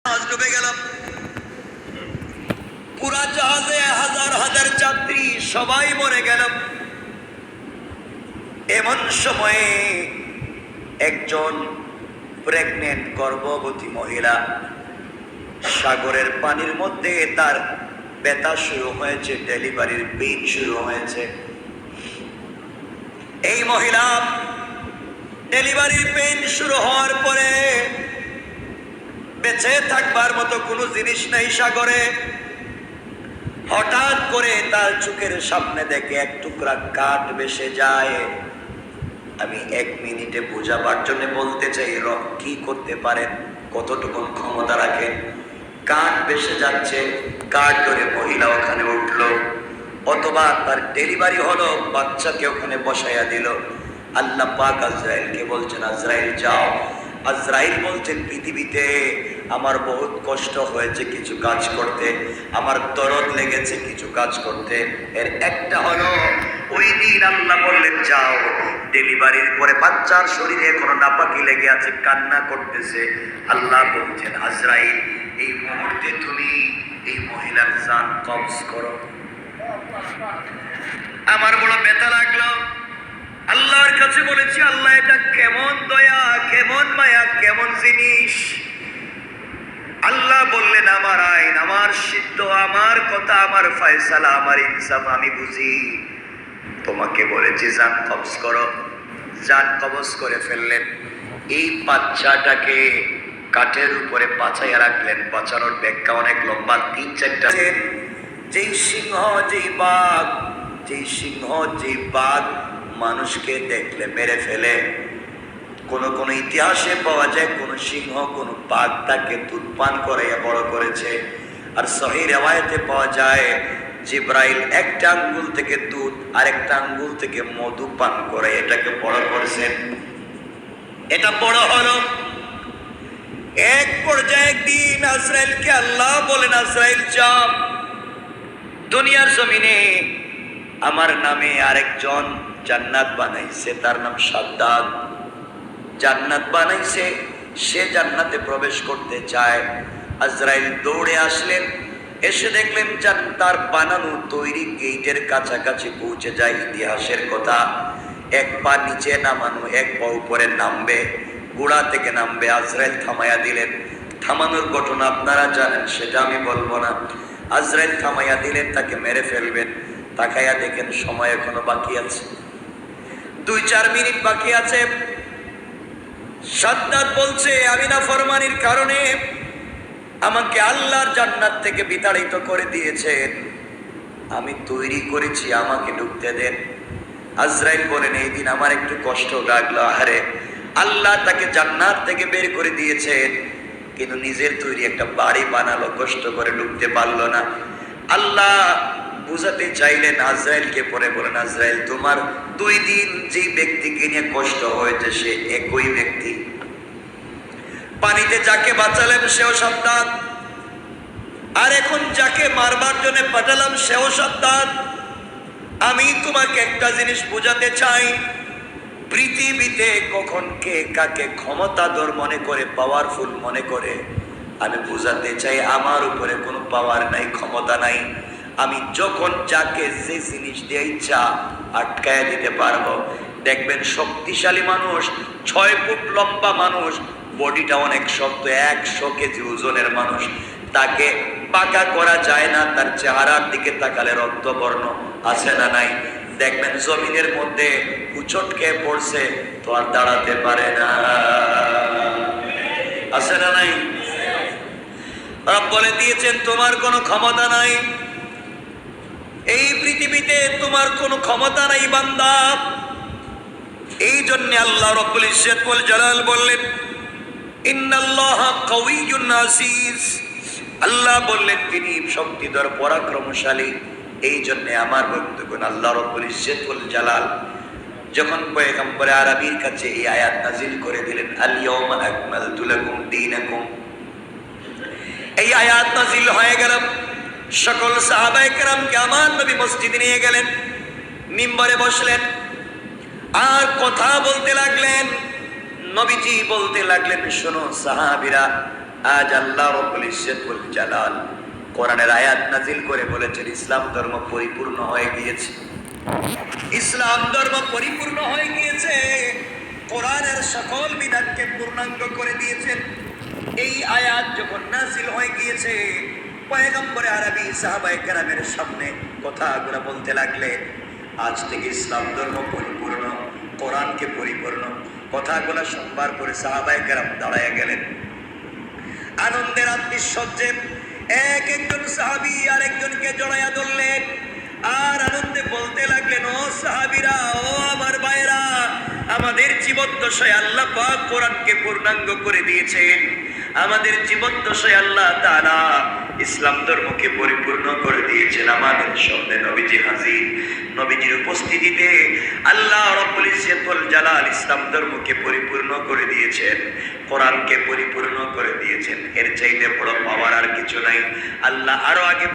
জাহাজ ডুবে গেল। পুরা জাহাজে হাজার হাজার যাত্রী সবাই মরে গেল। এমন সময়ে একজন প্রেগনেন্ট গর্ভবতী মহিলা সাগরের পানির মধ্যে তার ব্যথা শুরু হয়েছে, ডেলিভারির পেইন শুরু হয়েছে। এই মহিলা ডেলিভারির পেইন শুরু হওয়ার পরে বেঁচে থাকবার মতো কোনো জিনিস নেই সাগরে। হঠাৎ করে তার চোখের সামনে দেখে এক টুকরা কাঠ ভেসে যায়। আমি 1 মিনিটে বোঝাবার জন্য বলতে চাই, রব কি করতে পারেন, কতটুকু ক্ষমতা রাখেন। কাঠ ভেসে যাচ্ছে, কাঠ ধরে মহিলা ওখানে উঠলো, অথবা তার ডেলিভারি হলো, বাচ্চাকে ওখানে বসাইয়া দিল। আল্লাহ পাক আজরাইলকে বলছেন, আজরাইল যাও। আজরাইল বলছেন, পৃথিবীতে আমার বহুত কষ্ট হয়েছে কিছু কাজ করতে, আমার দরদ লেগেছে কিছু কাজ করতে। এর একটা হলো, ওই দিন আল্লাহ বললেন যাও, ডেলিভারির পরে বাচ্চার শরীরে এখনো নাপাকি লেগে আছে, কান্না করতেছে। আল্লাহ বলছেন, আজরাইল এই মুহূর্তে তুমি এই মহিলার জান কবজ করো। আমার বড় ব্যথা লাগলো। আল্লাহর কাছে বলেছি, আল্লাহ এটা কেমন দয়া, কেমন মায়া, কেমন জিনিস। আল্লাহ বললেন, আমার আইন, আমার সিদ্ধ, আমার কথা, আমার ফয়সালা, আমার ইনসাফ আমি বুঝি। তোমাকে বলেছি জান কবজ করো। জান কবজ করে ফেললেন। এই বাচ্চাটাকে কাঠের উপরে পাছাইয়া রাখলেন। বাঁচানোর ব্যাখ্যা অনেক লম্বা, 3-4টা। যেই সিংহ, যেই বাঘ, যেই সিংহ, যেই বাঘ মানুষকে দেখলে মেরে ফেলে, কোন কোন ইতিহাসে পাওয়া যায় কোন সিংহ, কোন বাঘ তাকে দুধ পান করাইয়া বড় করেছে। আর সহিহ রিওয়ায়াতে পাওয়া যায় জিবরাইল একটা আঙ্গুল থেকে দুধ আর একটা আঙ্গুল থেকে মধু পান করে এটাকে বড় করেছেন। এটা বড় হলো। এক পর্যায়ে একদিন আজরাইলকে আল্লাহ বলেন, আজরাইল যাও, দুনিয়ার জমিনে আমার নামে আরেকজন জান্নাত বানাইছে, তার নাম সাদ্দাদ। জান্নাত বানাইছে, সে জান্নাতে প্রবেশ করতে চায়। আজরাইল দৌড়ে আসলেন, এসে দেখলেন তার বানানো তৈরি গেটের কাছাকাছি পৌঁছে যায়। ইতিহাসের কথা, এক পা নিচে নামানো, এক পা উপরে নামবে, গোড়া থেকে নামবে। আজরাইল থামাইয়া দিলেন। থামানোর ঘটনা আপনারা জানেন, সেটা আমি বলবো না। আজরাইল থামাইয়া দিলেন, তাকে মেরে ফেলবেন। তাকাইয়া দেখেন সময় এখনো বাকি আছে, 2-4 মিনিট বাকি আছে। সাদ্দাত বলছে, আমি নাফরমানির কারণে আমাকে আল্লাহর জান্নাত থেকে বিতাড়িত করে দিয়েছেন, আমি তৈরি করেছি, আমাকে ঢুকতে দেন। আজরাইল বলেন, এই দিন আমার একটু কষ্ট লাগলো। আরে আল্লাহ তাকে জান্নাত থেকে বের করে দিয়েছেন, কিন্তু নিজের তৈরি একটা বাড়ি বানালো, কষ্ট করে ঢুকতে পারলো না। আল্লাহ বুঝাতে চাইলেন আজরাইলকে, পরে বলেন, আজরাইল তোমার 2 দিন যে ব্যক্তিকে নিয়ে কষ্ট হয়েছে সে একই ব্যক্তি। পানিতে যাকে বাঁচালেন সেও সাদ্দাত, আর এখন যাকে মারবার জন্য পাঠালাম সেও সাদ্দাত। আমি তোমাকে একটা জিনিস বোঝাতে চাই, পৃথিবীতে কখন কে কাকে ক্ষমতাধর মনে করে, পাওয়ারফুল মনে করে, আমি বোঝাতে চাই আমার উপরে কোনো পাওয়ার নাই, ক্ষমতা নাই। আমি যখন যাকে যে জিনিস দিয়ে ইচ্ছা আটকায়া দিতে পারবো। দেখবেন শক্তিশালী মানুষ, 6 ফুট লম্বা মানুষ, বডিটা অনেক শক্ত, 100 কেজি ওজনের মানুষ, তাকে পাকা করা যায় না। তার চেহারার দিকে তাকালে রক্তবর্ণ আছে না নাই? দেখবেন জমিনের মধ্যে উচট খেয়ে পড়ছে, তো আর দাঁড়াতে পারে না, আছে না নাই? রব বলে দিয়েছেন, তোমার কোনো ক্ষমতা নাই, এই পৃথিবীতে তোমার কোনো ক্ষমতা নাই বান্দা। এই জন্য আল্লাহ রব্বুল ইজ্জত ওয়াল জালাল বললেন, ইন্নাল্লাহা কাওয়িয়্যুন আসীস। আল্লাহ বললেন তিনি শক্তিধর, পরাক্রমশালী। এই জন্য আমার বন্ধুগণ, আল্লাহ রব্বুল ইজ্জত ওয়াল জালাল যখন পয়গম্বর আরবীর কাছে এই আয়াত নাযিল করে দিলেন, আল ইয়াওমা আকমালতু লাকুম দীনাকুম, এই আয়াত নাযিল হয়ে গেল। সকল সাহাবায়ে কেরামকে আমার নবী মসজিদে নিয়ে গেলেন, মিম্বরে বসলেন, আর কথা বলতে লাগলেন। নবীজি বলতে লাগলেন, শোনো সাহাবীরা, আজ আল্লাহ রাব্বুল ইজ্জত ওয়াল জালাল কোরআনের আয়াত নাযিল করে বলেছেন ইসলাম ধর্ম পরিপূর্ণ হয়ে গিয়েছে। ইসলাম ধর্ম পরিপূর্ণ হয়ে গিয়েছে, কোরআনের সকল বিধানকে পূর্ণাঙ্গ করে দিয়েছেন। এই আয়াত যখন নাযিল হয়ে গিয়েছে, পয়গম্বরে আরবী সাহাবায়ে কেরামের সামনে কথাগুলো বলতে লাগলেন, আজ থেকে ইসলাম ধর্ম পরিপূর্ণ, কোরআনকে পরিপূর্ণ। কথাগুলো শুনবার পরে সাহাবায়ে কেরাম দাঁড়ায় গেলেন আনন্দের আত্মীশ্বর্যে। এক একজন সাহাবী আর একজনকে জড়াইয়া ধরলেন আর আনন্দে বলতে লাগলেন, ও সাহাবীরা, ও আমার ভাইরা, আমাদের জীবদ্দশায় আল্লাহ পাক কোরআনকে পূর্ণাঙ্গ করে দিয়েছেন। আমাদের জীবদ্দশায় আল্লাহ তাআলা ইসলাম ধর্মকে পরিপূর্ণ করে দিয়েছেন। আমাদের সামনে নবীজি হাজির, নবীজির উপস্থিতিতে আল্লাহ রাব্বুল ইজ্জত ওয়াল জালাল ইসলাম ধর্মকে পরিপূর্ণ করে দিয়েছেন, কোরআনকে পরিপূর্ণ করে দিয়েছেন। এর চাইতে বড় পাওয়ার আর কিছু নাই। আল্লাহ আরো আগে